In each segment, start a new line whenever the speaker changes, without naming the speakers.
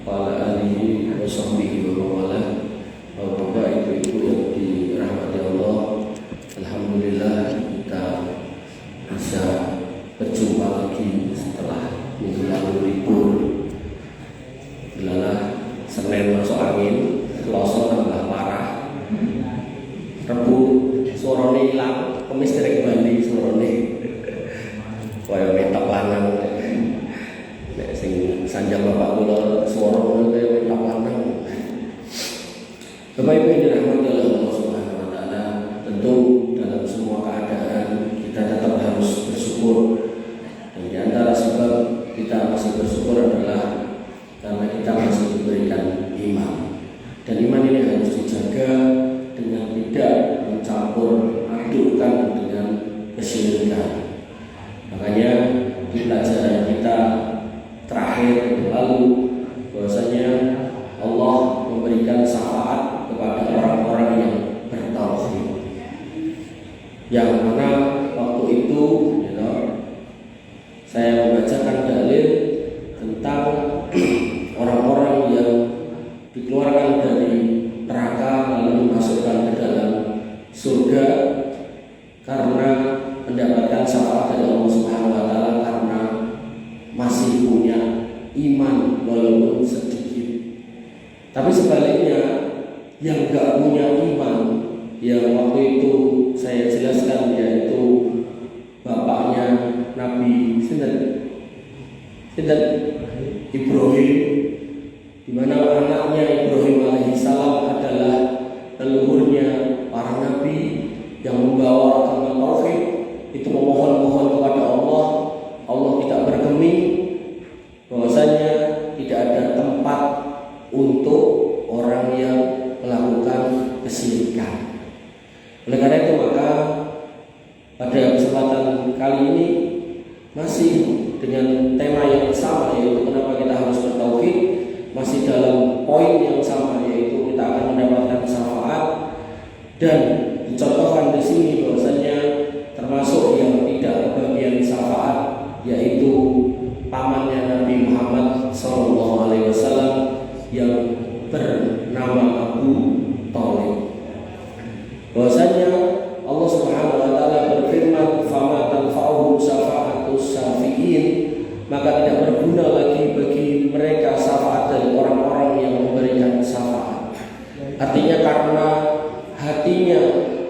wa ala alihi wa sahbihi wa wala. Bapak ibu-ibu yang dirahmati Allah, alhamdulillah kita bisa berjumpa lagi setelah minggu lalu libur. Adalah Senin masuk angin, Selasa tambah parah, Rebu suarane ilang, Kamis derek bali suarane kaya metak lanang. Nek sing sanjang bapak kula suarane kaya metak lanang. Bapak Ibu yang dirahmati Allah Subhanahu wa taala, tentu dalam semua keadaan kita tetap harus bersyukur. Dan di antara sebab kita masih bersyukur adalah karena kita masih diberikan iman. Dan iman ini harus dijaga dengan tidak mencampur adukkan dengan kesyirikan. Makanya di pelajaran kita terakhir lalu bahwasanya Allah memberikan syafaat kepada orang-orang yang bertauhid. Yang mana waktu itu saya membacakan dalil tentang orang-orang yang dikeluarkan dari neraka lalu dimasukkan ke dalam surga karena mendapatkan syafaat dari Allah Subhanahu wa taala karena masih punya iman walaupun sedikit. Tapi sebaliknya yang enggak punya iman, yang waktu itu saya jelaskan yaitu bapaknya Nabi Sinten Ibrahim, di mana anaknya Ibrahim alaihissalam adalah leluhurnya para nabi yang membawa agama tauhid, itu memohon-mohon kepada Allah. Allah tidak bergeming bahwasanya tidak ada tempat untuk orang yang melakukan kesyirikan. Oleh karena itu maka pada kesempatan kali ini masih dengan tema yang sama, yaitu kenapa kita harus bertauhid, masih dalam poin yang sama, yaitu kita akan mendapatkan syafaat. Dan dicontohkan di sini bahwasanya termasuk yang tidak kebagian syafaat yaitu pamannya Nabi Muhammad SAW yang bernama Abu Thalib. Bahwasanya Allah Subhanahu wa taala berfirman, "Fama tanfa'uhum syafa'atus syafi'in," maka tidak berguna lagi bagi mereka syafaat dari orang-orang yang memberikan syafaat. Artinya karena hatinya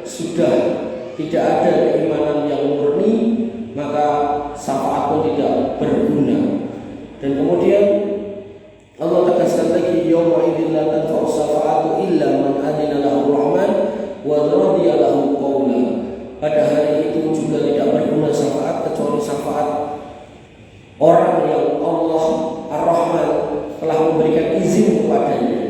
sudah tidak ada keimanan yang murni, maka syafaat pun tidak berguna. Dan kemudian Allah tegaskan lagi, "Yauma idzin la tanfa'u syafa'atu illa man adzina lahu rahman wa radiya lahu qawla." Pada hari itu juga tidak berguna syafaat kecuali syafaat orang yang Allah Ar-Rahman telah memberikan izin kepadanya.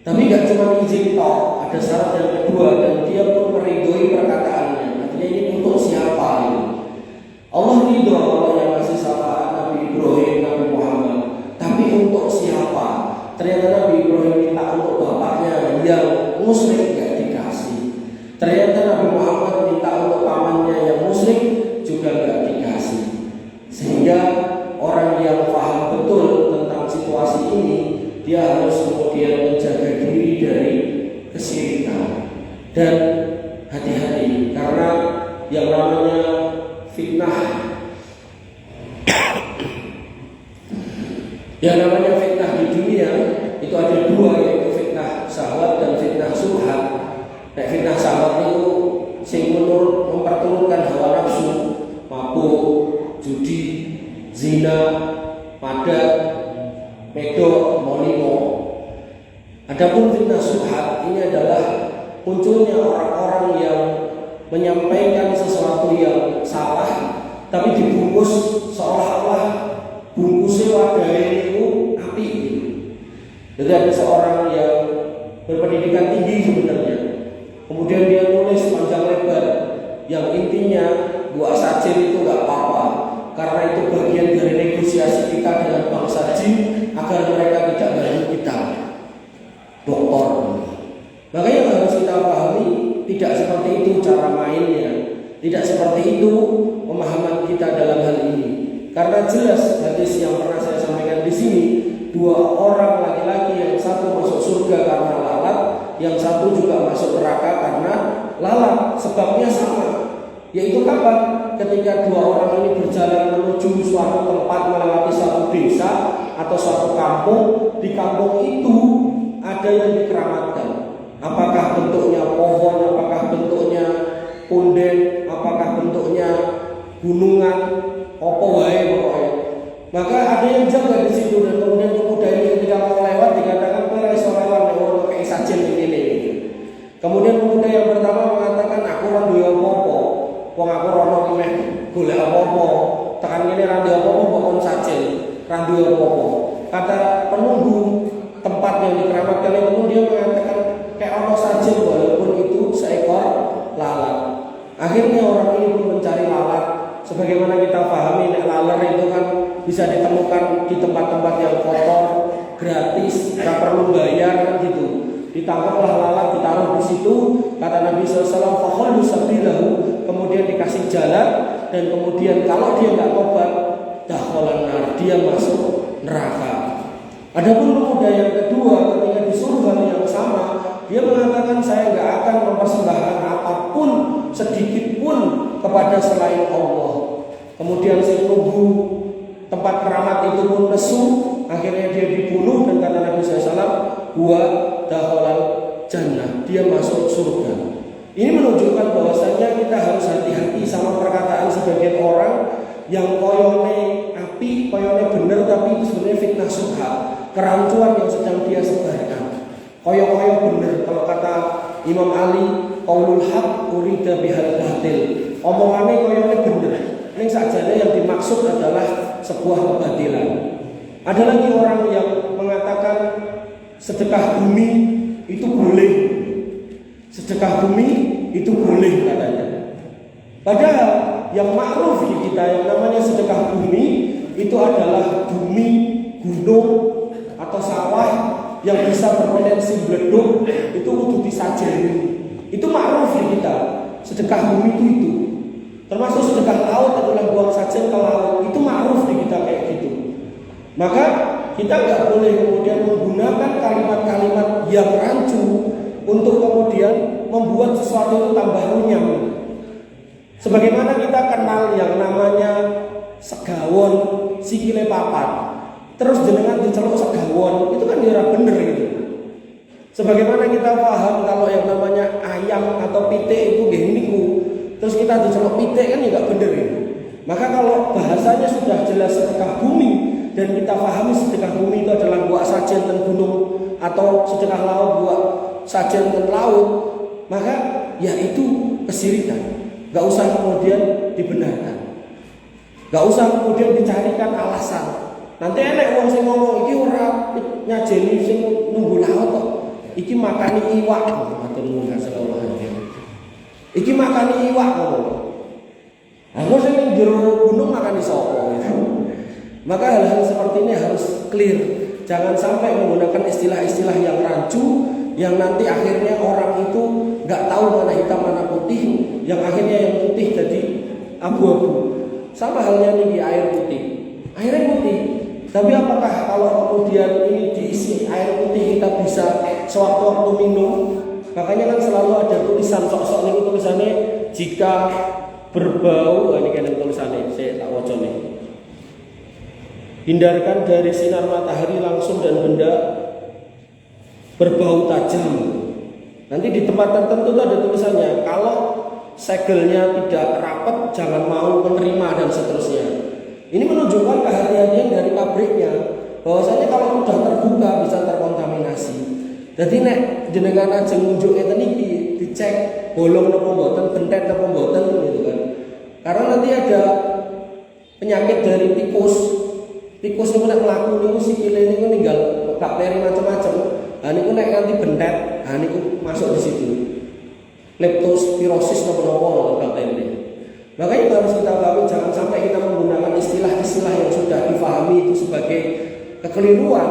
Tapi gak cuma izin toh, ada syarat yang kedua, dan dia pun meridhoi perkataannya. Artinya ini untuk siapa ini? Allah ridho Allah yang kasih syafaat Nabi Ibrahim, Nabi Muhammad. Tapi untuk siapa? Ternyata Nabi Ibrahim minta untuk bapaknya yang musyrik, gak dikasih. Ternyata Nabi Muhammad minta untuk pamannya yang musyrik, juga gak dikasih. Sehingga orang yang paham betul tentang situasi ini, dia harus kemudian menjaga diri dari kesyirikan. Dan hati-hati, karena yang namanya fitnah yang namanya fitnah di dunia itu ada dua, yaitu fitnah syahwat dan fitnah syubhat. Nah, fitnah syahwat itu sing memperturutkan hawa nafsu, mabuk, judi, zina, padat, medok, monimo. Adapun fitnah syubhat ini adalah munculnya orang-orang yang menyampaikan sesuatu yang salah, tapi dibungkus seolah-olah bungkusnya wadahnya itu api. Jadi ada seorang yang berpendidikan tinggi sebenarnya, kemudian dia nulis panjang lebar yang intinya dua sajin itu gak apa-apa, karena itu bagian dari negosiasi kita dengan bangsa jin agar mereka tidak ganggu kita. Doktor. Maka yang harus kita pahami, tidak seperti itu cara mainnya, tidak seperti itu pemahaman kita dalam hal ini. Karena jelas hadis yang pernah saya sampaikan di sini, dua orang laki-laki, yang satu masuk surga karena lalat, yang satu juga masuk neraka karena lalat. Sebabnya sama, yaitu kapan? Ketika dua orang ini berjalan menuju suatu tempat, melewati suatu desa atau suatu kampung. Di kampung itu ada yang dikeramatkan. Apakah bentuknya pohon, apakah bentuknya punden, apakah bentuknya gunungan, apa wae pokoknya. Maka ada yang jaga di situ, dan kemudian pemuda ini ketika mau lewat dikatakan kowe ora iso lewat nek ora pakai sajen ini. Kemudian pemuda yang pertama mengatakan, aku ora duwe apa-apa. Wong aku rono ki meh golek apa-apa. Tekan ngene ra duwe apa-apa kok kon sajen, ra duwe apa-apa. Kata penunggu tempat yang dikeramatkan itu, dia mengatakan kayak ono sajen walaupun itu seekor lalat. Akhirnya orang ini pun mencari lalat. Sebagaimana kita pahami, nek laler itu kan bisa ditemukan di tempat-tempat yang kotor, gratis, nggak perlu bayar gitu. Ditangkaplah lalat, ditaruh di situ. Kata Nabi SAW, "Fakhallu sabilahu", kemudian dikasih jalan, dan kemudian kalau dia nggak tobat, dakhalan nar, dia masuk neraka. Adapun pemuda yang kedua, ketika disuruh hal yang sama, dia mengatakan, saya nggak akan mempersembahkan apapun sedikit pun kepada selain Allah. Kemudian si penunggu tempat keramat itu pun nesu, akhirnya dia dibunuh, dan kata Nabi SAW, "Wa dakhalal jannah", dia masuk surga. Ini menunjukkan bahwasanya kita harus hati-hati sama perkataan sebagian orang yang koyone api, koyone bener, tapi itu sebenarnya fitnah subhat, kerancuan yang sedang dia sebarkan. Koyo-koyo bener, kalau kata Imam Ali, qaulul haq urida bihal batil. Omongannya koyone bener, ini sajane yang dimaksud adalah sebuah kebatilan. Ada lagi orang yang mengatakan sedekah bumi itu boleh. Sedekah bumi itu boleh katanya. Padahal yang ma'ruf di kita yang namanya sedekah bumi itu adalah bumi, gunung atau sawah yang bisa berpotensi bleduk, itu kudu disajeni. Itu ma'ruf di kita. Sedekah bumi itu. Termasuk sedekah laut adalah buang sajen ke laut. Itu ma'ruf di kita kayak gitu. Maka kita nggak boleh kemudian menggunakan kalimat-kalimat yang rancu untuk kemudian membuat sesuatu itu tambah runyam. Sebagaimana kita kenal yang namanya segawon sikile papat, terus jenengan diceluk segawon, itu kan ora bener gitu. Sebagaimana kita paham kalau yang namanya ayam atau pitik itu nggih niku, terus kita diceluk pitik kan enggak bener gitu. Maka kalau bahasanya sudah jelas sedekah bumi, dan kita pahami sedekah bumi itu adalah buat sajen dan gunung, atau sedekah laut buat sajen dan laut, maka ya itu kesyirikan. Gak usah kemudian dibenarkan, gak usah kemudian dicarikan alasan. Nanti enek wong sing ngomong iki ora nyajeni sing nunggu laut kok, iki makani iwak, matur nuwun sallallahu alaihi wasallam. Iki makani iwak kok. Aku sing jero gunung makani sapa gitu. Maka hal-hal seperti ini harus clear. Jangan sampai menggunakan istilah-istilah yang rancu, yang nanti akhirnya orang itu nggak tahu mana hitam mana putih, yang akhirnya yang putih jadi abu-abu. Sama halnya nih di air putih. Airnya putih, tapi apakah kalau kemudian ini diisi air putih kita bisa sewaktu-waktu minum? Makanya kan selalu ada tulisan sok-sok nih, tulisannya jika berbau, ini kan tulisannya saya tak waca nih. Hindarkan dari sinar matahari langsung dan benda berbau tajam. Nanti di tempat tertentu itu ada tulisannya, kalau segelnya tidak rapat jangan mau menerima dan seterusnya. Ini menunjukkan kehati-hatian dari pabriknya, bahwasanya kalau sudah terbuka bisa terkontaminasi. Jadi nek jenengan aja ngunjuk ngeten iki dicek bolong napa mboten, bentet napa mboten gitu kan. Karena nanti ada penyakit dari tikus. Tikus niku nek mlaku niku sikile niku ninggal bakteri macam-macam. Nah niku nek nganti bentet, nah niku masuk di situ. Leptospirosis napa-napa bakteri. Makanya itu harus kita pahami, jangan sampai kita menggunakan istilah-istilah yang sudah difahami itu sebagai kekeliruan,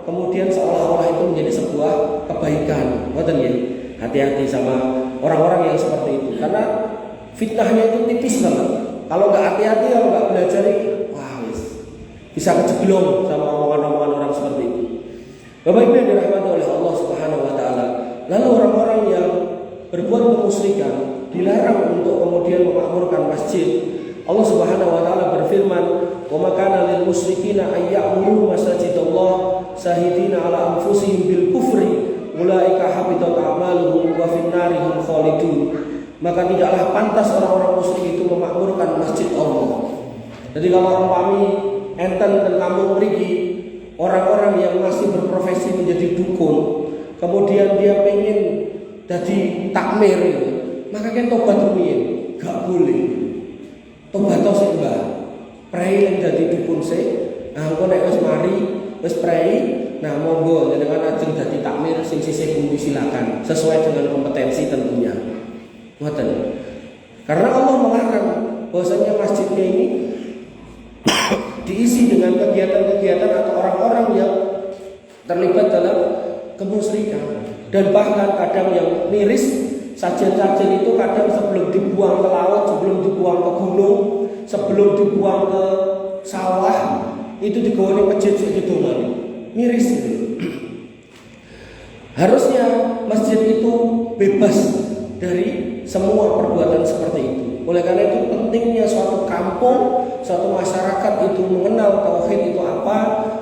kemudian seolah-olah itu menjadi sebuah kebaikan. Ngoten nggih. Hati-hati sama orang-orang yang seperti itu, karena fitnahnya itu tipis banget. Kalau nggak hati-hati, kalau nggak belajar, wah wis bisa keceblong sama omongan-omongan orang seperti itu. Bapak Ibu yang dirahmati oleh Allah Subhanahu wa taala. Lalu orang-orang yang berbuat kemusyrikan dilarang untuk kemudian memakmurkan masjid. Allah Subhanahu wa taala berfirman, "Wa ma kana lil musyrikina ay ya'muru masajidallah shahidina ala anfusihim bil kufri ulaika habitat a'maluhum wa fin narihum khalidun." Maka tidaklah pantas orang-orang musyrik itu memakmurkan masjid Allah. Jadi kalau umpami enten dan kampung mriki orang-orang yang masih berprofesi menjadi dukun, kemudian dia pengen jadi takmir, maka kan tobat rumiyin, gak boleh. Tobat sik mbah. Prei yang jadi dukun sik, nah engko nek wis mari, wis prei, nah monggo jenengan ajeng dadi takmir sing sisih bumi silakan, sesuai dengan kompetensi tentunya. Ngoten. Karena Allah melarang bahwasanya masjidnya ini diisi dengan kegiatan-kegiatan atau orang-orang yang terlibat dalam kemusyrikan. Dan bahkan kadang yang miris sajen-sajen itu kadang sebelum dibuang ke laut, sebelum dibuang ke gunung, sebelum dibuang ke sawah, itu digawani masjid gitu miris gitu. Harusnya masjid itu bebas dari semua perbuatan seperti itu. Oleh karena itu pentingnya suatu kampung, suatu masyarakat itu mengenal tauhid itu apa,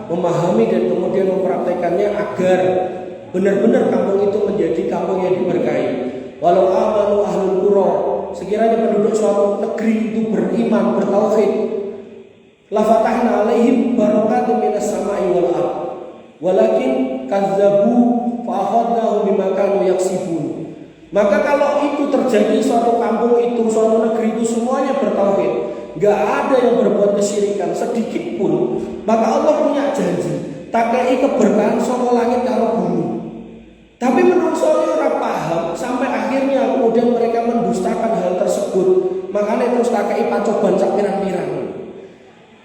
memahami dan kemudian mempraktekannya agar benar-benar kampung itu menjadi kampung yang diberkahi. Walau amanu ahlul qura, sekiranya penduduk suatu negeri itu beriman, bertauhid, la fatahna alaihim barakatun minas sama'i wal ardh. Walakin kazzabu fa akhadnahum bima kanu yaksibun. Maka kalau itu terjadi suatu kampung itu, suatu negeri itu semuanya bertauhid, gak ada yang berbuat kesyirikan sedikit pun, maka Allah punya janji takai keberkahan saka langit karo bumi. Tapi menungsonya ora paham sampai akhirnya kemudian mereka mendustakan hal tersebut. Makanya terus takai pacoban sak pirang-pirang.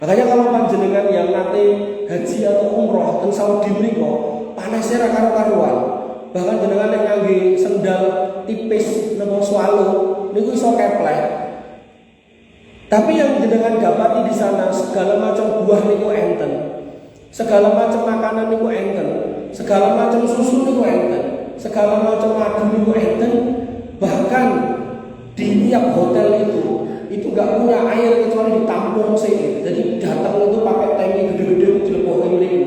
Makanya kalau panjenengan yang nanti haji atau umroh teng Saudi mriku panasnya ra karo-karuan. Bahkan jenengan yang ngangge sendal tipis napa swalo niku iso keplek. Tapi yang jenengan dapati di sana segala macam buah niku enten. Segala macam makanan niku enten. Segala macam susu niku enten. Segala macam madu niku enten. Bahkan di tiap hotel itu gak punya air kecuali ditampung sih. Jadi datang itu pakai tangki gede-gede dilepokin niku.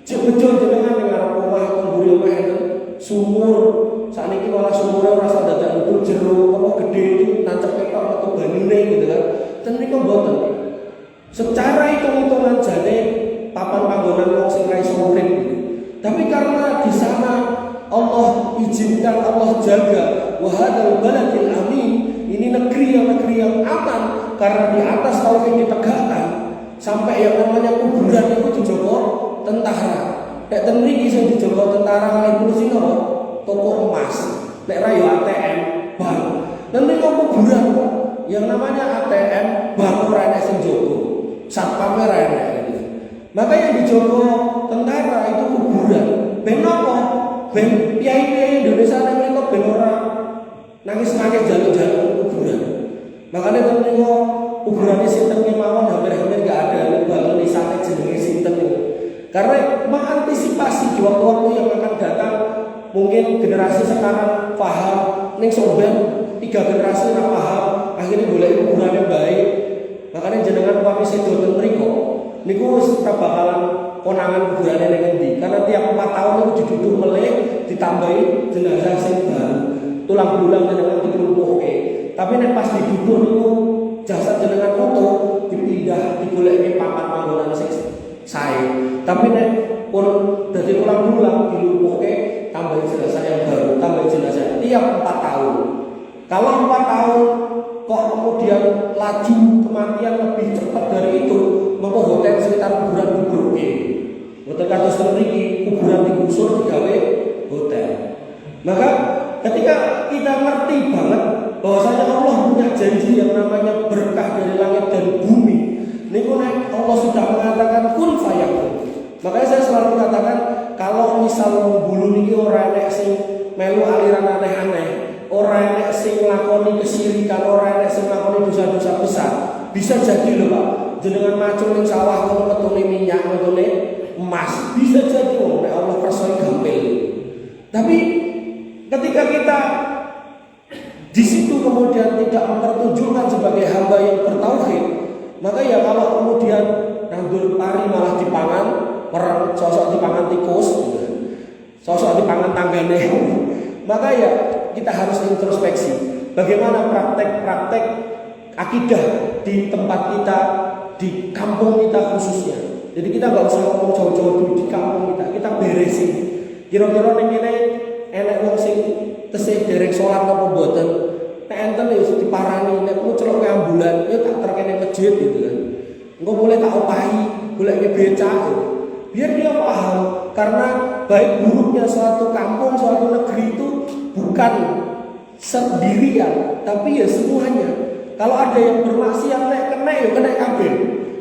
Bejo jenengan ning arep omah mburi omah enten. Sumur saat ini malah sumurnya rasa dadak itu jeruk apa gede itu nancep ketok atau banine gitu kan. Dan ini mboten. Secara hitung-hitungan jane papan panggonan wong sing ra iso urip. Tapi karena di sana Allah izinkan, Allah jaga wa hadzal baladil amin. Ini negeri yang aman karena di atas tauhid ditegakkan. Sampai yang namanya kuburan itu dijogo tentara. Nek ten mriki sing dijogo tentara kali polisi napa? Toko emas. Nek ra yo ATM, bank. Lan nek kuburan kok yang namanya ATM, bank ora enek sing jogo. Satpam ora enek. Maka yang dijogo tentara itu kuburan. Ben napa? Ben piye-piye Indonesia nek mriko ben ora nangis-nangis jaluk-jaluk kuburan. Makanya ten mriko kuburane sinten kemawon hampir-hampir enggak ada bangun isane jenenge sinten. Karena mengantisipasi di waktu-waktu yang akan datang, mungkin generasi sekarang paham, ning sorban 3 generasi ora paham, akhirnya golek kuburane baik. Makanya jenengan upami sedo ten mriko, niku wis bakalan konangan kuburane ning endi? Karena tiap 4 tahun itu diduduk melih, ditambahi jenazah sing baru. Tulang belulang jenengan diklumpuhke. Tapi nek pas diduduk niku jasad jenengan utuh, dipindah digoleki papan panggonan sing sae. Tapi nek pun dadi tulang belulang dilumpuhke, tambah jenazah yang baru, tambah jenazah tiap 4 tahun. Kalau 4 tahun kok kemudian laju kematian lebih cepat dari itu, maka hotel sekitar kuburan digruke. Mboten kados mriki kuburan digusur digawe hotel. Maka ketika kita ngerti banget bahwasanya Allah punya janji yang namanya berkah dari langit dan bumi, niku nek Allah sudah mengatakan kun fayakun. Makanya saya selalu katakan kalau misal bulu niki ora enek sing melu aliran aneh-aneh, ora enek sing nglakoni kesyirikan, ora enek sing nglakoni dosa-dosa besar, bisa jadi lho Pak. jenengan macul ning sawah kono metune minyak, metune emas, bisa jadi nek Allah kersane gampil. Tapi ketika kita di situ kemudian tidak mempertunjukkan sebagai hamba yang bertauhid, maka ya kalau kemudian nandur pari malah dipangan, orang sosok dipangan tikus, sosok dipangan tanggane, maka ya kita harus introspeksi. Bagaimana praktek-praktek akidah di tempat kita, di kampung kita khususnya. Jadi kita nggak usah ngomong jauh-jauh dulu di kampung kita beresin. Kira-kira ning kene enek wong sing tesih dereng salat apa mboten. Nek enten ya diparani, nek ku celok ke ambulan, ya tak terkene masjid gitu kan. Engko boleh tak opahi, golek becak. Biar dia paham, karena baik buruknya suatu kampung, suatu negeri itu bukan sendirian, tapi ya semuanya. Kalau ada yang bermaksiat kena ya kena kabeh.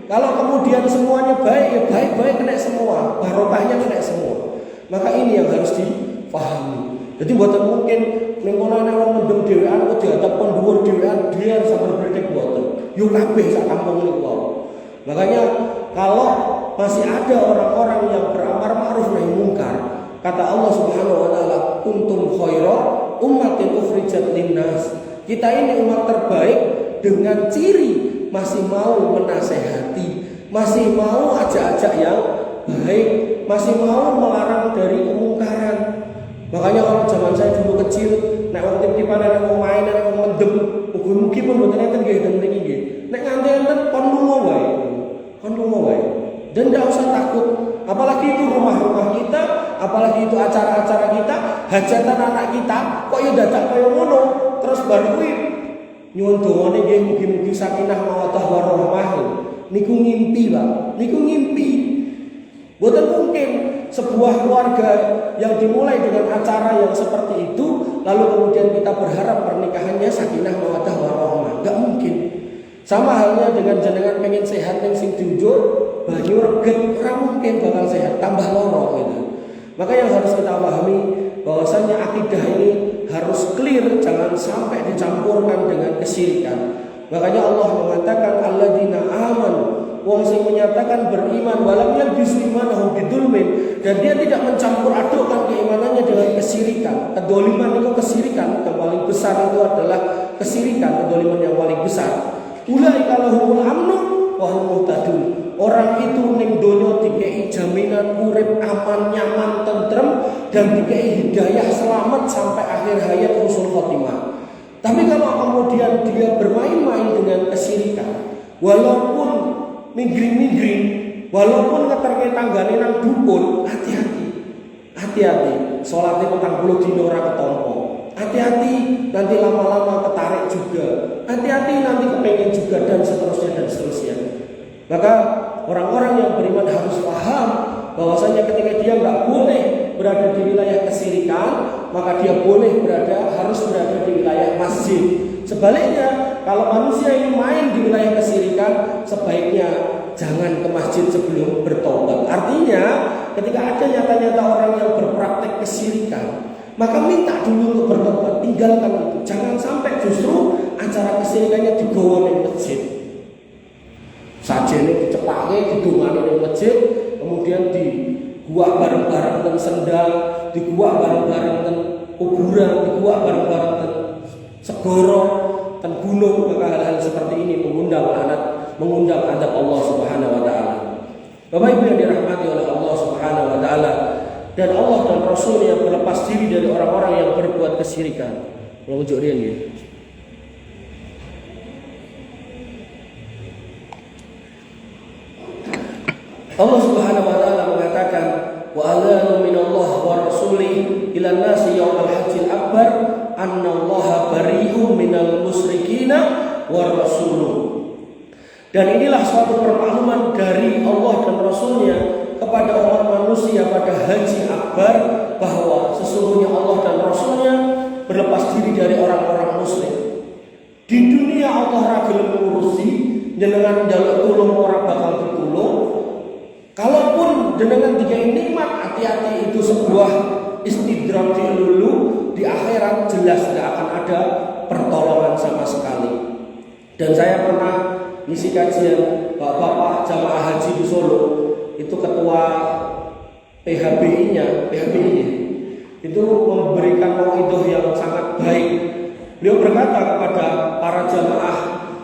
Kalau kemudian semuanya baik ya baik kena semua, barokahnya kena semua. Maka ini yang harus dipahami. Jadi buatan mungkin ning kono ana wong mendem dhewean kok diatap kon dhuwur dhewean dia sampe berdek buatan. Yo kabeh sak kampung niku wae. Makanya kalau masih ada orang-orang yang beramar ma'ruf nahi munkar, kata Allah Subhanahu wa taala, kuntum khaira ummatin ukhrijat linnas. Kita ini umat terbaik dengan ciri masih mau menasehati, masih mau ajak-ajak yang baik, masih mau melarang dari kemungkaran. Makanya kalau zaman saya dulu kecil, nek wong tip-tipan nek wong main nek wong mendem, mugi-mugi pun mboten enten nggih ten mriki nggih. Nek nganti enten kon lunga wae. Kon lunga wae. Dan tidak usah takut. Apalagi itu rumah-rumah kita, apalagi itu acara-acara kita, hajatan anak kita, kok ya dadak kaya ngono. Terus baru kuwi nyuwun dongane nggih mugi-mugi sakinah mawaddah warahmah. Niku ngimpi, Pak. Niku ngimpi. Boten mungkin sebuah keluarga yang dimulai dengan acara yang seperti itu, lalu kemudian kita berharap pernikahannya sakinah mawaddah warahmah. Enggak mungkin. Sama halnya dengan jenengan pengen sehat yang sing jujur, banyu reget, ora mungkin bakal sehat, tambah loro gitu. Maka yang harus kita pahami bahwasanya akidah ini harus clear, jangan sampai dicampurkan dengan kesyirikan. Makanya Allah mengatakan alladzina amanu, wong sing menyatakan beriman walam yalbisu imanahum bidzulmin, dan dia tidak mencampur adukkan keimanannya dengan kesyirikan. Kedzaliman itu kesyirikan, yang paling besar itu adalah kesyirikan, kedzaliman yang paling besar. Ulaika lahumul amnu wa hum muhtadun. Orang itu ning donya dikei jaminan urip aman, nyaman, tentrem, dan dikei hidayah selamat sampai akhir hayat husnul khotimah. Tapi kalau kemudian dia bermain-main dengan kesyirikan, walaupun migring-migring, walaupun ngeterke tanggane nang dukun, hati-hati. Hati-hati, salatnya 40 dina ora ketompo. Hati-hati, nanti lama-lama ketarik juga. Hati-hati, nanti kepengen juga, dan seterusnya dan seterusnya. Maka orang-orang yang beriman harus paham bahwasanya ketika dia nggak boleh berada di wilayah kesyirikan, maka dia harus berada di wilayah masjid. Sebaliknya, kalau manusia ini main di wilayah kesyirikan, sebaiknya jangan ke masjid sebelum bertobat. Artinya, ketika ada nyata-nyata orang yang berpraktek kesyirikan, maka minta dulu untuk bertobat, tinggalkan itu. Jangan sampai justru acara kesyirikannya digawa di masjid. Sajene dicepake, didongani di masjid, kemudian diguak bareng-bareng ten sendal, diguak bareng-bareng ten kuburan, diguak bareng-bareng ten segoro, ten gunung. Maka hal-hal seperti ini mengundang adab Allah Subhanahu wa taala. Bapak Ibu yang dirahmati oleh Allah Subhanahu wa taala, dan Allah dan Rasul yang berlepas diri dari orang-orang yang berbuat kesyirikan. Kalau ujuk rian ya. Allah Subhanahu wa taala mengatakan, wa adzanu minallah wa rasulih ila nasi yaumil hajjil akbar annallaha bari'um minal musyrikina wa rasuluh. Dan inilah suatu permakluman dari Allah dan Rasulnya kepada umat manusia pada haji akbar, bahwa sesungguhnya Allah dan Rasulnya berlepas diri dari orang-orang muslim. Di dunia Allah ra gelem ngurusi, jenengan njaluk tulung ora bakal ditulung. Kalaupun jenengan dikai nikmat, hati-hati, itu sebuah istidraj dulu. Di akhirat jelas tidak akan ada pertolongan sama sekali. Dan saya pernah ngisi kajian bapak-bapak jamaah haji di Solo, itu ketua PHBI-nya itu memberikan mauidhah yang sangat baik. Beliau berkata kepada para jamaah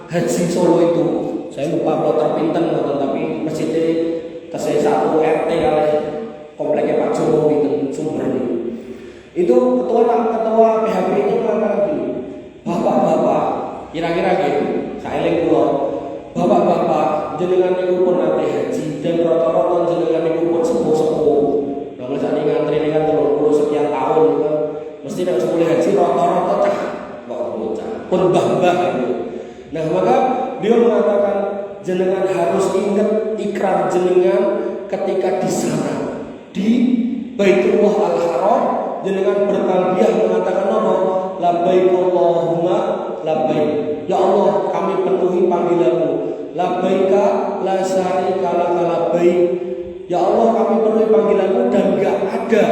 haji Solo itu, saya lupa kloter pinten tapi masjidnya kasih satu RT kali kompleknya Pak Jokowi itu Sumber itu ketua PHBI-nya mengatakan gini, bapak-bapak kira-kira gitu, saya eling kula, bapak-bapak jenengan niku pun nate haji dan rata-rata jenengan niku pun sepuh-sepuh. Nah, sakniki ngantri dengan 30 sekian tahun kan mesti nek sepuluh haji rata-rata cah kok bocah pun mbah-mbah gitu. Nah, maka dia mengatakan jenengan harus ingat ikrar jenengan ketika di sana di Baitullah Al-Haram, jenengan bertalbiyah mengatakan apa? Labbaik Allahumma labbaik. Ya Allah, kami penuhi panggilanmu. Labbaika la syarika laka labbaik. Ya Allah, kami penuhi panggilanmu dan enggak ada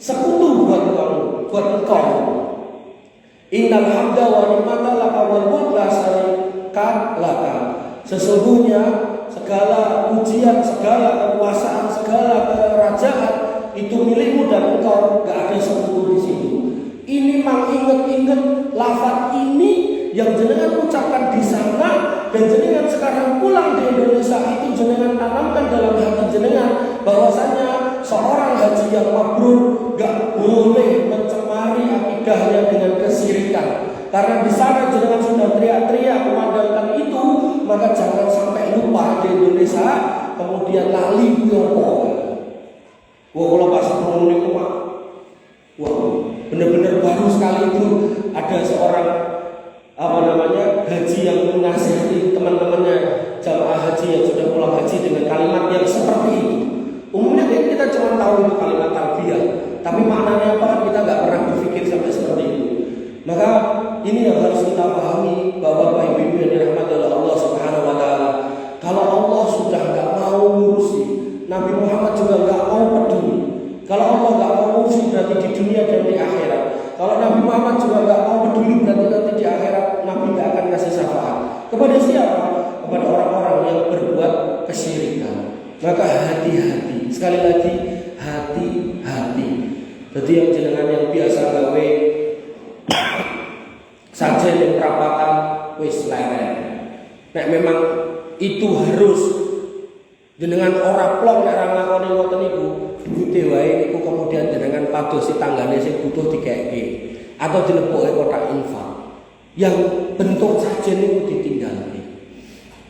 sekutu buat kamu, buat engkau. Innal hamda wa ni'mata laka wal mulk la syarika laka. Sesungguhnya segala pujian, segala kekuasaan, segala kerajaan itu milikmu dan engkau, enggak ada sekutu di situ. Ini mang inget-inget lafaz ini yang jenengan ucapkan di sana dan jenengan sekarang pulang di Indonesia itu jenengan tanamkan dalam hati jenengan bahwasanya seorang haji yang mabrur gak boleh mencemari akidahnya dengan kesyirikan. Karena di sana jenengan sudah teriak-teriak memandangkan itu, maka jangan sampai lupa di Indonesia kemudian lali yopo. Wah, kalau pas sebelum itu mah, wah benar-benar baru sekali itu ada seorang haji yang menasihati teman-temannya jamaah haji yang sudah pulang haji dengan kalimat yang seperti itu. Umumnya kita cuma tahu itu kalimat tarbiyah, tapi maknanya apa kita nggak pernah berpikir sampai seperti itu. Maka ini yang harus kita pahami bahwa Bapak Ibu yang dirahmati oleh Allah Subhanahu Wa Taala. Kalau Allah sudah nggak mau ngurusi, Nabi Muhammad juga nggak mau peduli. Kalau Allah nggak mau ngurusi berarti di dunia dan di akhirat. Kalau Nabi Muhammad juga nggak mau peduli berarti nanti di akhirat Nabi nggak akan kasih syafaat. Kepada siapa? Kepada orang-orang yang berbuat kesyirikan. Maka hati-hati. Sekali lagi hati-hati. Jadi yang jenengan yang biasa gawe saja yang perapatan wis leren. Nek memang itu harus jenengan ora plong nek ra nglakoni ngoten niku, duwite wae niku kemudian jenengan padosi tanggane sing butuh dikeke atau dilebokke kotak infak. Yang bentuk sajen niku ditinggalke.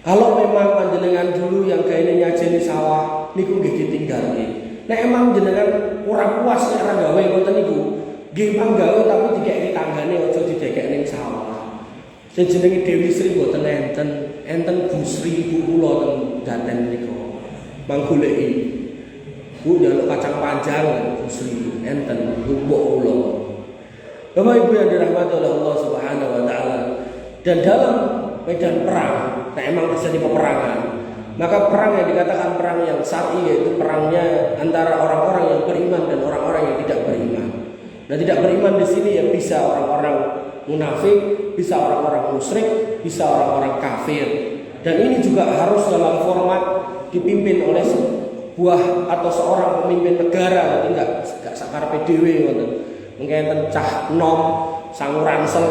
Kalau memang panjenengan dulu yang gaene nyajeni sawah niku nggih ditinggalke. Nek emang jenengan ora puas nek ra gawe ngoten niku, nggih manggawe tapi dikeke tanggane aja didekek ning sawah. Sing jenenge Dewi Sri mboten enten Bu Sri ibu kula teng Daten niku. Manggoleki Bu njaluk kacang panjang Bu Sri enten mbok kula. Bapak Ibu yang dirahmati oleh Allah Subhanahu Wa Taala. Dan dalam medan perang, nah emang terjadi peperangan. Maka perang yang dikatakan perang yang syar'i yaitu perangnya antara orang-orang yang beriman dan orang-orang yang tidak beriman. Nah, tidak beriman di sini ya bisa orang-orang munafik, bisa orang-orang musyrik, bisa orang-orang kafir. Dan ini juga harus dalam format dipimpin oleh sebuah atau seorang pemimpin negara, jadi enggak sakarepe dhewe ngoten. Mengkaiten cah nom sangu ransel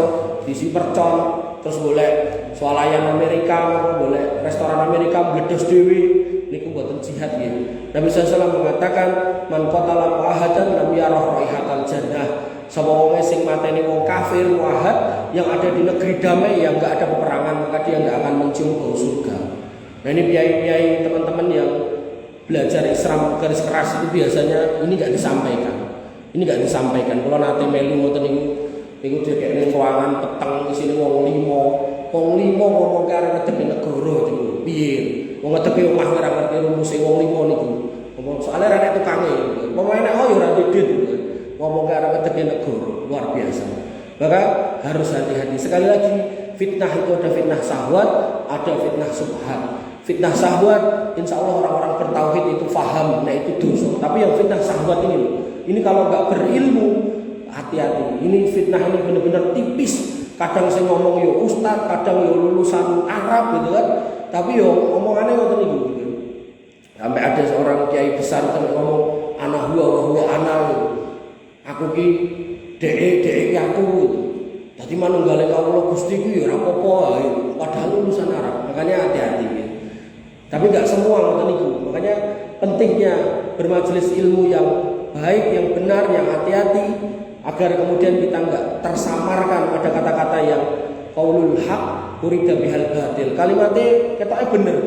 diisi percon terus boleh swalayan Amerika, boleh restoran Amerika bledos dhewe niku mboten jihad ya. Nabi sallallahu mengatakan man qatala muahadan lam yarah raihatal jannah. Sapa wong sing mateni wong kafir muahad yang ada di negeri damai yang enggak ada peperangan maka dia enggak akan mencium bau surga. Nah ini kiai-kiai teman-teman yang belajar Islam garis keras itu biasanya ini enggak disampaikan. Ini enggak disampaikan. Kalau nate melu ngoten niku dhekek ning ruangan peteng isine wong limo ngomong karo ngedepi negara niku. Piye? Wong ngedepi omah ora ngerti rumuse wong limo niku. Ngomong soalnya ra nek tukange. Pokoke nek yo ora didit. Ngomong karo ngedepi negara luar biasa. Maka harus hati-hati. Sekali lagi fitnah itu ada fitnah syahwat, ada fitnah subhat. Fitnah syahwat insya Allah orang-orang bertauhid itu faham, nah itu dosa. Tapi yang fitnah syahwat ini kalau nggak berilmu hati-hati. Ini fitnah ini benar-benar tipis kadang sing ngomong yo ustaz, kadang yo lulusan Arab gitu kan. Tapi yo omongannya ngoten niku gitu. Sampai ada seorang kiai besar kan ngomong ana huwa ana gitu. Aku ki dhek aku gitu. Dadi manunggale kawula Gusti ku ya ora apa-apa gitu. Padahal lulusan Arab. Makanya hati-hati gitu. Tapi enggak semua ngoten niku. Makanya pentingnya bermajelis ilmu yang baik, yang benar, yang hati-hati agar kemudian kita enggak tersamarkan pada kata-kata yang qaulul haq urida bihal batil. Kalimatnya ketoknya bener,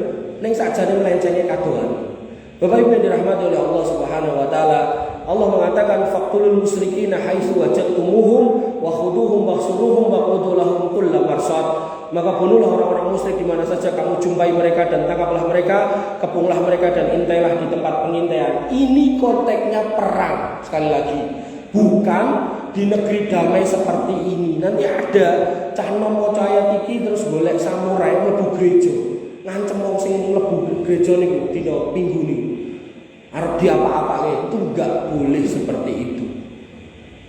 ning sakjane melencenge kadoan. Bapak Ibu yang dirahmati oleh Allah Subhanahu wa taala, Allah mengatakan faqtulul musyrikina haitsu wajadtumuhum wa khuduhum wahsuruhum wa qudu lahum kullu marsad. Maka bunuhlah orang-orang musyrik di mana saja kamu jumpai mereka dan tangkaplah mereka, kepunglah mereka dan intailah di tempat pengintaian. Ini konteksnya perang sekali lagi, bukan di negeri damai seperti ini. Nanti ada cah nom maca ayat iki terus golek samurai mlebu gereja. Ngancem wong sing mlebu gereja niku dina Minggu niku. Arep diapa-apake, itu enggak boleh seperti itu.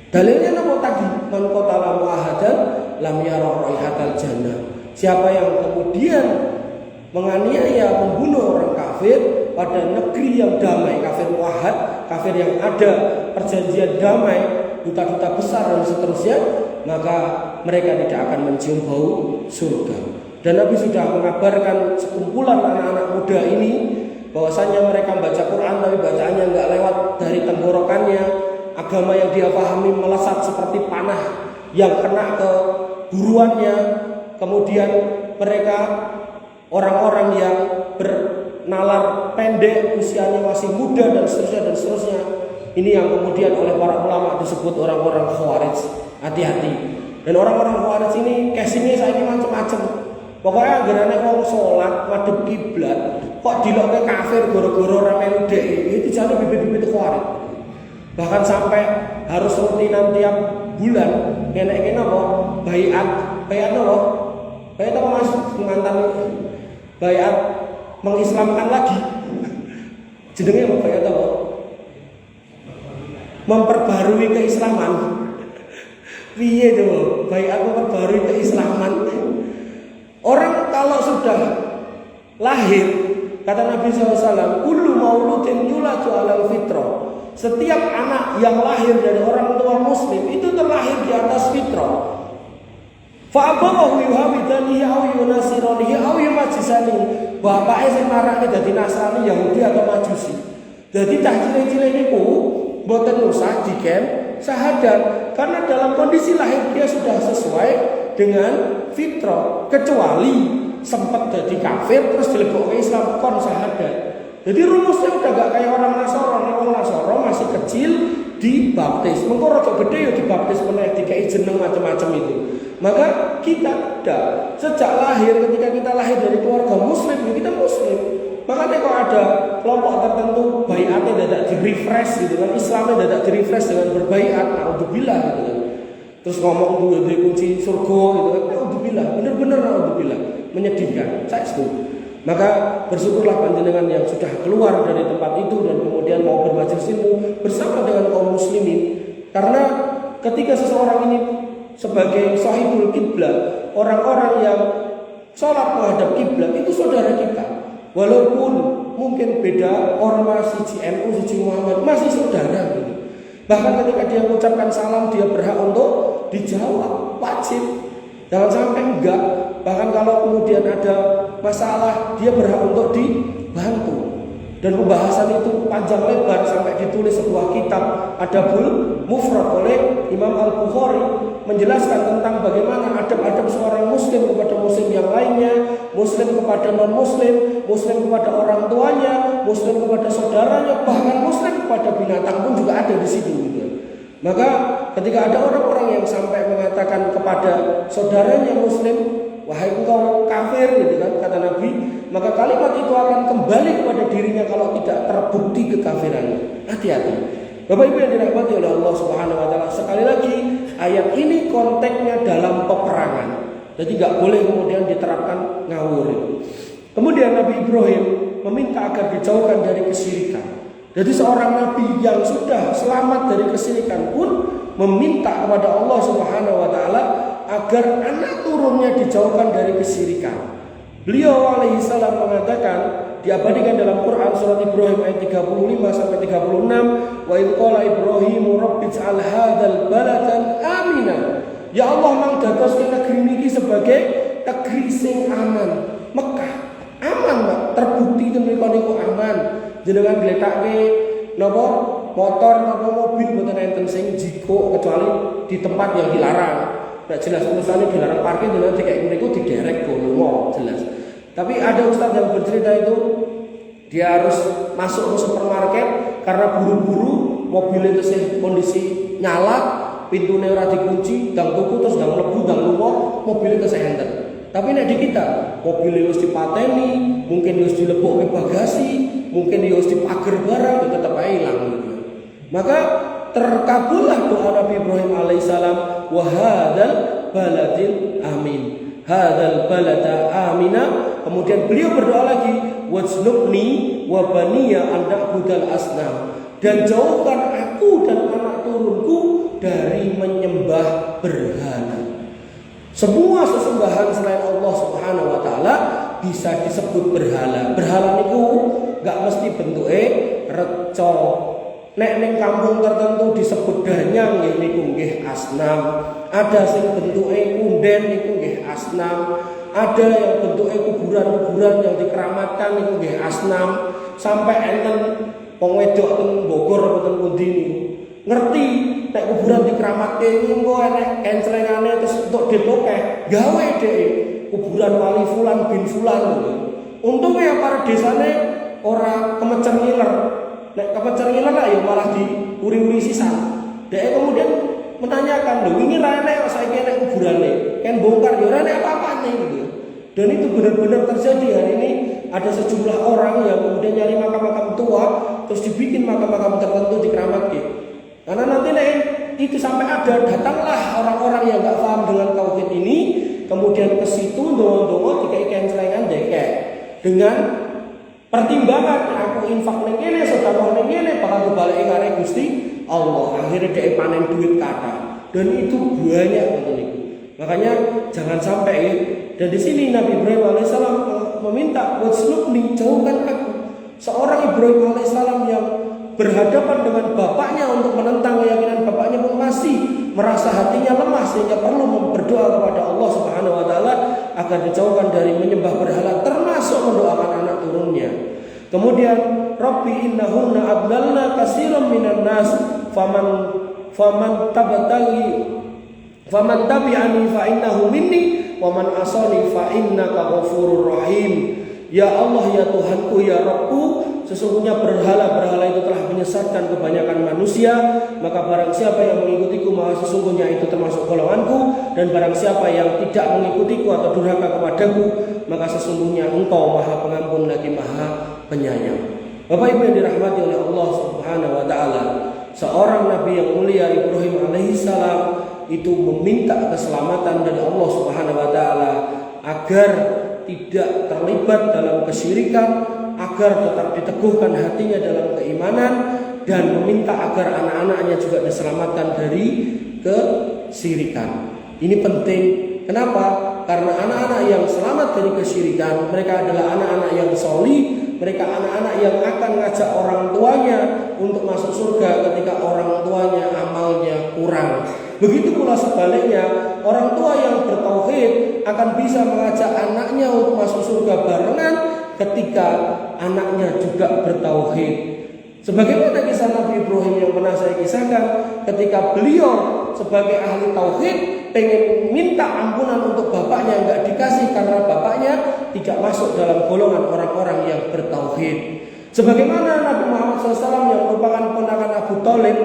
Dalilnya apa tadi? Man qatala mu'ahadan lam yara raihatal jannah. Siapa yang kemudian menganiaya, membunuh orang kafir pada negeri yang damai, kafir muahad, kafir yang ada perjanjian damai, duta-duta besar dan seterusnya, maka mereka tidak akan mencium bau surga. Dan Nabi sudah mengabarkan sekumpulan anak-anak muda ini bahwasanya mereka baca Quran tapi bacaannya enggak lewat dari tenggorokannya. Agama yang dia pahami melesat seperti panah yang kena ke buruannya. Kemudian mereka orang-orang yang bernalar pendek, usianya masih muda dan seterusnya. Ini yang kemudian oleh para ulama disebut orang-orang Khawarij. Hati-hati. Dan orang-orang Khawarij ini casingnya saiki macam-macam. Pokoknya agarane wong salat madhep kiblat kok dilokke kafir gara-gara ora melu dhek. Itu jane bibit-bibit Khawarij. Bahkan sampai harus rutinan tiap bulan ngenek apa? Baiat apa? Baiat apa Mas? Mantan baiat mengislamkan lagi. Jenenge apa baiat apa? Memperbarui keislaman. Piye to? Baiat memperbarui keislaman. Orang kalau sudah lahir, kata Nabi SAW, kullu mauludin yuladu alal fitrah. Setiap anak yang lahir dari orang tua muslim itu terlahir di atas fitrah. Fa'abawahu yuhamidanihi aw yunasiranihi aw yumajisanihi. Bapaknya sing marake dadi Nasrani, Yahudi atau Majusi. Jadi cah cilik-cilik niku mboten usah diken syahadat karena dalam kondisi lahir dia sudah sesuai dengan fitrah, kecuali sempat jadi kafir terus dilebokke Islam kon syahadat. Jadi rumusnya udah gak kayak orang Nasoro. Orang Nasoro masih kecil dibaptis, mengko rada gede ya dibaptis meneh dikai jeneng macam-macam itu. Maka kita tidak, sejak lahir, ketika kita lahir dari keluarga muslim, ya kita muslim. Makanya kok ada kelompok tertentu baiatnya tidak di-refresh gitu kan, Islamnya tidak di-refresh dengan berbaiat, naudzubillah gitu kan. Terus ngomong dua kunci surga gitu kan, naudzubillah, bener-bener naudzubillah, menyedihkan. Saya setuju. Maka bersyukurlah panjenengan yang sudah keluar dari tempat itu dan kemudian mau bermajelis ilmu bersama dengan kaum muslimin. Karena ketika seseorang ini sebagai sahibul kiblat, orang-orang yang sholat menghadap kiblat itu saudara kita. Walaupun mungkin beda ormas, siji NU, siji Muhammad, masih saudara gitu. Bahkan ketika dia mengucapkan salam, dia berhak untuk dijawab, wajib. Jangan sampai enggak. Bahkan kalau kemudian ada masalah, dia berhak untuk dibantu. Dan pembahasan itu panjang lebar sampai ditulis sebuah kitab Adabul Mufrad oleh Imam Al-Bukhari, menjelaskan tentang bagaimana adab-adab seorang muslim kepada muslim yang lainnya, muslim kepada non-muslim, muslim kepada orang tuanya, muslim kepada saudaranya, bahkan muslim kepada binatang pun juga ada di situ gitu. Maka ketika ada orang-orang yang sampai mengatakan kepada saudaranya muslim, wahai engkau kafir gitu kan, kata Nabi, maka kalimat itu akan kembali kepada dirinya kalau tidak terbukti kekafirannya. Hati-hati. Bapak Ibu yang dirahmati oleh Allah Subhanahu wa taala, sekali lagi ayat ini konteksnya dalam peperangan. Jadi enggak boleh kemudian diterapkan ngawur. Kemudian Nabi Ibrahim meminta agar dijauhkan dari kesyirikan. Jadi seorang nabi yang sudah selamat dari kesyirikan pun meminta kepada Allah Subhanahu wa taala agar anak turunnya dijauhkan dari kesyirikan. Beliau alaihi salam mengatakan, diabadikan dalam Quran surat Ibrahim ayat 35 sampai 36, wa idh qala Ibrahimu rabbij'al hadzal baladan amina. Ya Allah mang dadoske negeri niki sebagai negeri sing aman. Mekah aman, Pak. Terbukti mriku niku aman. Jenengan gletake napa motor napa mobil mboten enten sing jiko kecuali di tempat yang dilarang. Nek jelas urusannya dilarang parkir jenengan dikek mriku diderek golongo jelas. Tapi ada ustaz yang bercerita itu dia harus masuk ke supermarket karena buru-buru, mobil itu sih kondisi nyala, pintunya ora dikunci, dang tuku terus dang mlebu dang lunga, mobil itu saya enter. Tapi nek di kita, mobil harus dipateni, mungkin harus dilebokke bagasi, mungkin harus dipager barang, tetap aja hilang gitu. Maka terkabullah doa Nabi Ibrahim alaihissalam, wa hadzal baladil amin. Hadzal balada amina. Kemudian beliau berdoa lagi, wajnubni wa baniya an na'budal asnam, dan jauhkan aku dan anak turunku dari menyembah berhala. Semua sesembahan selain Allah Subhanahu wa taala bisa disebut berhala. Berhala niku enggak mesti bentuke reca. Nek ning kampung tertentu disebut danyang niku nggih asnam. Ada sing bentuke kunden niku nggih asnam. Ada yang bentuknya kuburan-kuburan yang dikeramatkan niku nggih asnam. Sampai enten wong wedok teng Bogor apa teng pundi niku ngerti nek kuburan dikeramatke engko enek encelengane terus untuk ditokeh gawe dhek kuburan wali fulan bin fulan. Untungnya para desane ora kemecer ngiler. Nek kemecer ngiler ya malah diuri-uri sisan. Dhek kemudian menanyakan, lho wingi ra enek saiki enek kuburane, kan bongkar ya ora enek apa-apane gitu. Dan itu benar-benar terjadi hari ini. Ada sejumlah orang yang kemudian nyari makam-makam tua terus dibikin makam-makam tertentu dikeramatke. Karena nanti nek itu sampai ada, datanglah orang-orang yang enggak paham dengan tauhid ini, kemudian ke situ ndonga-ndonga dikai kencelengan dekek dengan pertimbangan aku infak ning kene, sedekah ning kene bakal dibaleki karo Gusti Allah. Akhirnya dia panen duit kata. Dan itu banyak betul itu. Makanya jangan sampai ya. Dan di sini Nabi Ibrahim alaihissalam meminta wajnubni, jauhkan aku. Seorang Ibrahim alaihissalam yang berhadapan dengan bapaknya untuk menentang keyakinan bapaknya pun masih merasa hatinya lemah sehingga perlu berdoa kepada Allah Subhanahu wa taala agar dijauhkan dari menyembah berhala, termasuk mendoakan anak turunnya. Kemudian Rabbi innahunna adlalna katsiran minan nas faman tabi'ani fa innahu minni wa man asani fa innaka ghafurur rahim. Ya Allah, ya Tuhanku, ya Rabbku, sesungguhnya berhala-berhala itu telah menyesatkan kebanyakan manusia, maka barang siapa yang mengikutiku maka sesungguhnya itu termasuk golonganku, dan barang siapa yang tidak mengikutiku atau durhaka kepadaku maka sesungguhnya engkau maha pengampun lagi maha penyayang. Bapak Ibu yang dirahmati oleh Allah Subhanahu wa taala, seorang nabi yang mulia Ibrahim alaihissalam itu meminta keselamatan dari Allah Subhanahu wa taala agar tidak terlibat dalam kesyirikan, agar tetap diteguhkan hatinya dalam keimanan, dan meminta agar anak-anaknya juga diselamatkan dari kesyirikan. Ini penting. Kenapa? Karena anak-anak yang selamat dari kesyirikan, mereka adalah anak-anak yang solih, mereka anak-anak yang akan ngajak orang tuanya untuk masuk surga ketika orang tuanya amalnya kurang. Begitu pula sebaliknya, orang tua yang bertauhid akan bisa mengajak anaknya untuk masuk surga barengan ketika anaknya juga bertauhid. Sebagaimana kisah Nabi Ibrahim yang pernah saya kisahkan, ketika beliau sebagai ahli tauhid pengen minta ampunan untuk bapaknya, enggak dikasih karena bapaknya tidak masuk dalam golongan orang-orang yang bertauhid. Sebagaimana Nabi Muhammad SAW yang merupakan ponakan Abu Thalib.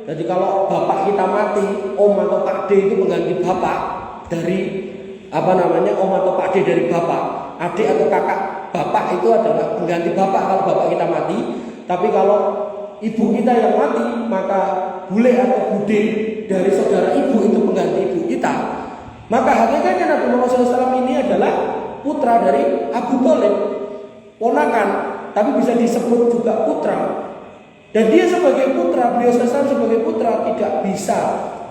Jadi kalau bapak kita mati, om atau Pak D itu mengganti bapak dari om atau Pak D dari bapak. Adik atau kakak bapak itu adalah pengganti bapak kalau bapak kita mati. Tapi kalau ibu kita yang mati, maka bule atau bude dari saudara ibu itu pengganti ibu kita. Maka hakikatnya Nabi Muhammad SAW ini adalah putra dari Abu Thalib, ponakan, tapi bisa disebut juga putra. Dan dia sebagai putra, beliau SAW sebagai putra tidak bisa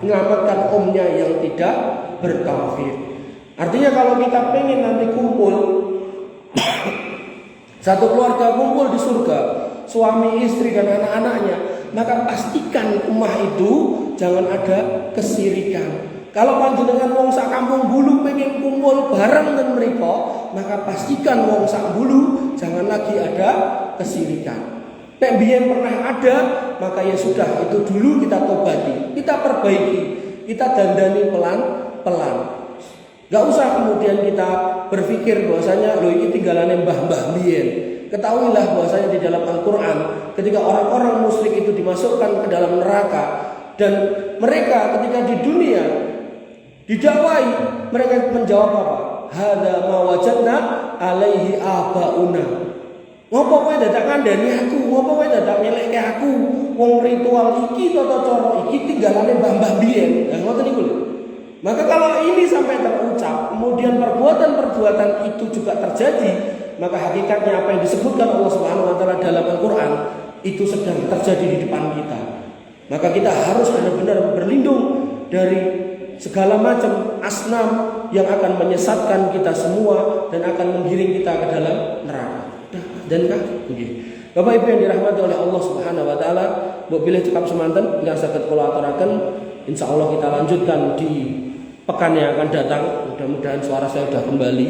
menyelamatkan omnya yang tidak bertauhid. Artinya kalau kita pengen nanti kumpul satu keluarga kumpul di surga, suami, istri dan anak-anaknya, maka pastikan ummah itu jangan ada kesirikan. Kalau panjenengan wong sak kampung bulu pengen kumpul bareng dengan mereka, maka pastikan wong sak bulu jangan lagi ada kesirikan. Nek biyen pernah ada, maka ya sudah, itu dulu kita tobati, kita perbaiki, kita dandani pelan-pelan. Gak usah kemudian kita berpikir bahwasanya loh ini tinggalannya mbah-mbah biyen. Ketahuilah bahwasanya di dalam Al-Qur'an ketika orang-orang musyrik itu dimasukkan ke dalam neraka dan mereka ketika di dunia didakwai, mereka menjawab apa? Hadza ma wajadna alaihi abauna. Ngopo kowe dadak ngandani aku? Ngopo kowe dadak nyelekke aku? Wong ritual iki tata cara iki tinggalane mbah-mbah biyen. Lah ngoten niku lho. Maka kalau ini sampai terucap, kemudian perbuatan-perbuatan itu juga terjadi, maka hakikatnya apa yang disebutkan Allah Subhanahu wa taala dalam Al-Qur'an itu sedang terjadi di depan kita. Maka kita harus benar-benar berlindung dari segala macam asnam yang akan menyesatkan kita semua dan akan menggiring kita ke dalam neraka. Dan Bapak Ibu yang dirahmati oleh Allah Subhanahu wa taala, mbok bilih cekap semanten ingkang saged kula aturaken, insyaallah kita lanjutkan di pekan yang akan datang. Mudah-mudahan suara saya sudah kembali.